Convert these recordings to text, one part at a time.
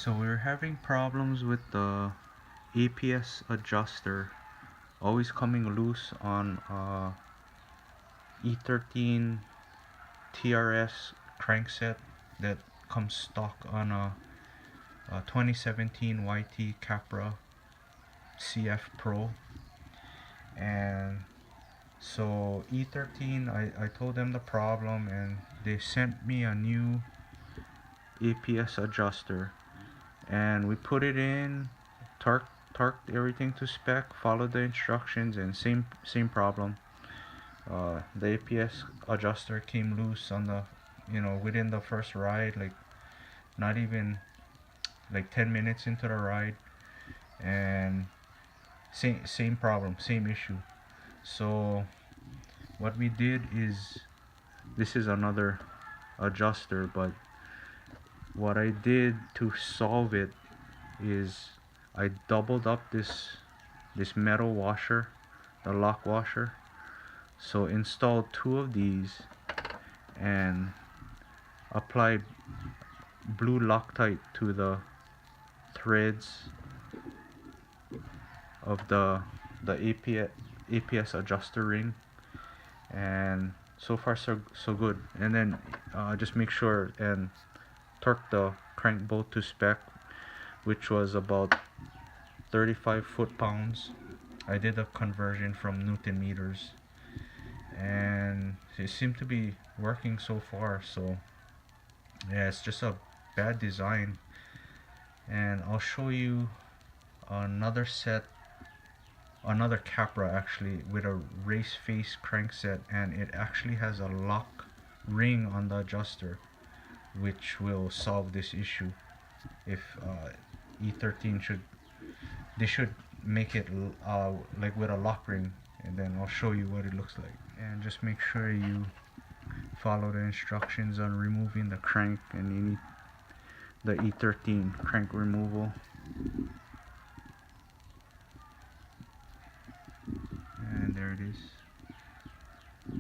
So we're having problems with the APS adjuster always coming loose on E13 TRS crankset that comes stock on a 2017 YT Capra CF Pro. And so E13, I told them the problem and they sent me a new APS adjuster, and we put it in, torqued everything to spec, followed the instructions, and same problem. The APS adjuster came loose on the, within the first ride, like not even like 10 minutes into the ride, and same problem, same issue. So what we did is, this is another adjuster, but what I did to solve it is I doubled up this metal washer, the lock washer. So installed two of these and applied blue Loctite to the threads of the APS adjuster ring, and so far so good. And then just make sure and torque the crank bolt to spec, which was about 35 foot-pounds. I did a conversion from Newton meters, and it seemed to be working so far. So yeah, it's just a bad design. And I'll show you another Capra actually with a race face crankset, and it actually has a lock ring on the adjuster, which will solve this issue. If E13 should make it like with a lock ring, and then I'll show you what it looks like. And just make sure you follow the instructions on removing the crank, and you need the E13 crank removal. And there it is.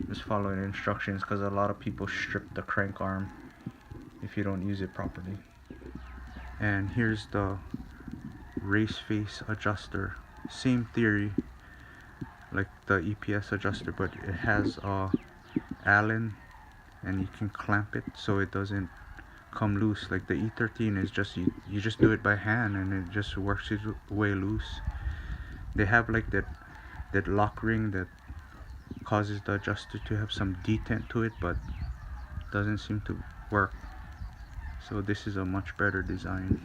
Just follow the instructions, because a lot of people strip the crank arm if you don't use it properly. And here's the race face adjuster. Same theory like the EPS adjuster, but it has a Allen, and you can clamp it so it doesn't come loose. Like the E13 is just you just do it by hand and it just works its way loose. They have like that lock ring that causes the adjuster to have some detent to it, but doesn't seem to work. So this is a much better design.